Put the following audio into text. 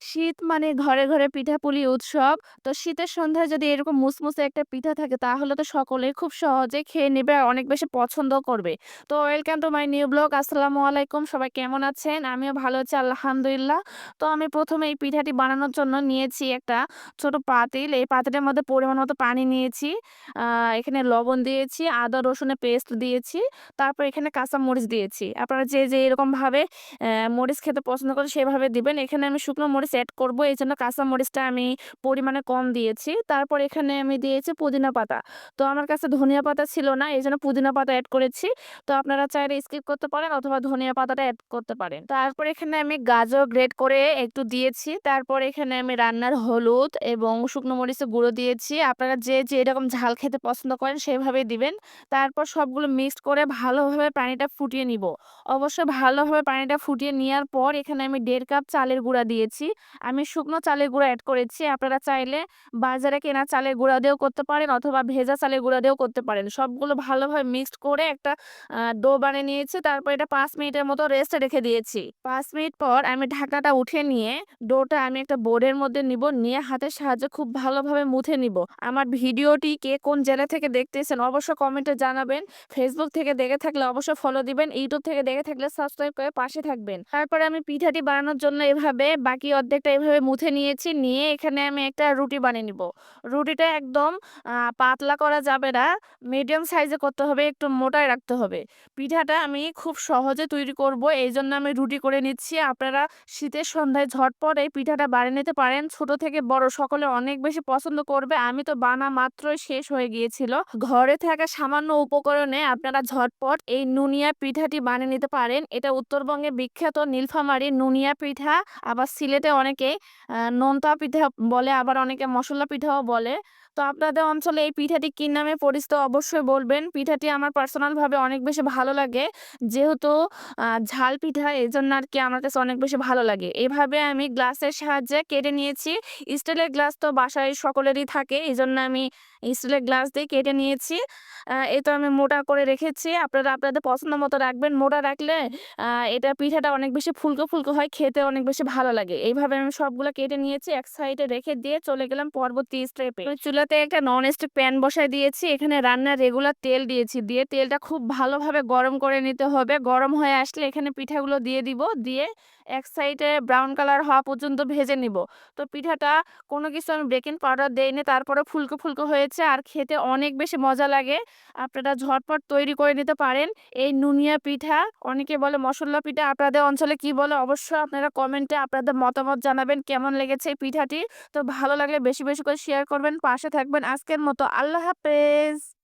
শীত মানে ঘরে, ঘরে পিঠাপুলি উৎসব। তো শীতের সন্ধ্যায় যদি এরকম মুসমুসে একটা পিঠা থাকে তাহলে তো সকলেই খুব সহজে খেয়ে নেবে আর অনেক বেশি পছন্দও করবে। তো welcome to my new blog. আসসালামু আলাইকুম। সবাই কেমন আছেন? আমিও ভালো আছি আলহামদুলিল্লাহ। তো আমি ১ম এই পিঠাটি বানানোর জন্য নিয়েছি একটা ছোট পাতিল। এই পাতিলের মধ্যে পরিমাণ মতো পানি নিয়েছি। আ এখানে লবণ দিয়েছি, আদা রসুনের পেস্ট দিয়েছি। তারপর এখানে কাঁচামরিচ দিয়েছি। আপনারা যে এরকমভাবে মরিচ খেতে পছন্দ করেন সেভাবে দিবেন। এখানে আমি শুকনো মরিচ এড করব। এজন্য কাঁচা মরিচটা আমি পরিমাণে কম দিয়েছি। তারপর এখানে আমি দিয়েছি পুদিনা পাতা। তো আমার কাছে ধনিয়া পাতা ছিল না। এজন্য পুদিনা পাতা এড করেছি। তো আপনারা চাইলে স্কিপ করতে পারেন অথবা ধনিয়া পাতাটা এড করতে পারেন। তারপর এখানে আমি গাজর গ্রেট করে একটু দিয়েছি। তারপর এখানে আমি রান্নার হলুদ এবং শুকনো মরিচের গুঁড়ো দিয়েছি। আপনারা যে এরকম ঝাল খেতে পছন্দ করেন সেভাবেই দিবেন। তারপর সবগুলো মিক্সড করে ভালোভাবে পানিটা ফুটিয়ে নিব। অবশ্যই ভালোভাবে পানিটা ফুটিয়ে নেওয়ার পর এখানে আমি ১.৫ কাপ চালের গুঁড়া দিয়েছি। আমি শুকনো চালের গুঁড়া এড করেছি। আপনারা চাইলে বাজারে কেনা চালের গুঁড়া দিয়েও করতে পারেন অথবা ভেজা চালের গুঁড়া দিয়েও করতে পারেন। সবগুলো ভালোভাবে মিক্সড করে একটা ডো বানিয়ে নিয়েছি। তারপর এটা ৫ মিনিটের মতো রেস্টে রেখে দিয়েছি। ৫ মিনিট পর আমি ঢাকনাটা উঠিয়ে নিয়ে ডোটা আমি একটা বোর্ডের মধ্যে নিব। নিয়ে হাতের সাহায্যে খুব ভালোভাবে মুথে নিব। আমার ভিডিওটি কে কোন জেলা থেকে দেখতেছেন অবশ্যই কমেন্টে জানাবেন। ফেসবুক থেকে দেখে থাকলে অবশ্যই ফলো দিবেন। ইউটিউব থেকে দেখে থাকলে সাবস্ক্রাইব করে পাশে থাকবেন। তারপরে আমি পিঠাটি বানানোর জন্য এভাবে বাকি অর্ধেকটা এভাবে মুথে নিয়েছি। নিয়ে এখানে আমি একটা রুটি বানিয়ে নিব। রুটিটা একদম পাতলা করা যাবে না। মিডিয়াম সাইজে করতে হবে, একটু মোটাই রাখতে হবে। পিঠাটা আমি খুব সহজে তৈরি করব। এইজন্য আমি রুটি করে নিচ্ছি। আপনারা শীতের সন্ধ্যায় ঝটপট এই পিঠাটা বানিয়ে নিতে পারেন। ছোট থেকে বড় সকলে অনেক বেশি পছন্দ করবে। আমি তো বানা মাত্রই শেষ হয়ে গিয়েছিল। ঘরে থাকা সামান্য উপকরণে আপনারা ঝটপট এই নুনিয়া পিঠাটি বানিয়ে নিতে পারেন। এটা উত্তরবঙ্গে বিখ্যাত নীলফামারীর নুনিয়া পিঠা। আবার সিলেটে অনেকে নোনতা পিঠা বলে, আবার অনেকে মসল্লা পিঠাও বলে। তো আপনাদের অঞ্চলে এই পিঠাটি কি নামে পরিচিত অবশ্যই বলবেন। পিঠাটি আমার পার্সোনাল ভাবে অনেক বেশি ভালো লাগে। যেহেতু ঝাল পিঠা এজন্য আরকি আমার কাছে অনেক বেশি ভালো লাগে। এভাবে আমি গ্লাসের সাহায্যে কেটে নিয়েছি। স্টিলের গ্লাস তো বাসায় সকলেরই থাকে। এজন্য আমি স্টিলের গ্লাস দিয়ে কেটে নিয়েছি। এই তো আমি মোটা করে রেখেছি। আপনারা আপনাদের পছন্দ মতো রাখবেন। মোটা রাখলে আ এটা পিঠাটা অনেক বেশি ফুলকো, ফুলকো হয়। খেতে অনেক বেশি ভালো লাগে। এইভাবে আমি সবগুলো কেটে নিয়েছি। এক সাইডে রেখে দিয়ে চলে গেলাম পরবর্তী স্টেপে। আমি চুলাতে একটা ননস্টিক প্যান বসায় দিয়েছি। এখানে রান্নার রেগুলার তেল দিয়েছি। দিয়ে তেলটা খুব ভালোভাবে গরম করে নিতে হবে। গরম হয়ে আসলে এখানে পিঠাগুলো দিয়ে দিব। দিয়ে এক সাইডে ব্রাউন কালার হওয়া পর্যন্ত ভেজে নিব। তো পিঠাটা কোনো কিছু আমি বেকিং পাউডার দেইনি। তারপরেও ফুলকো, ফুলকো হয়েছে আর খেতে অনেক বেশি মজা লাগে। আপনারা ঝটপট তৈরি করে নিতে পারেন। এই নুনিয়া পিঠা, অনেকে বলে মসল্লা পিঠা। আপনাদের অঞ্চলে কি বলে অবশ্যই আপনারা কমেন্টে আপনাদের মতামত জানাবেন কেমন লেগেছে এই পিঠাটি। তো ভালো লাগলে বেশি, বেশি করে শেয়ার করবেন, পাশে থাকবেন। আজকের মতো আল্লাহ হাফেজ।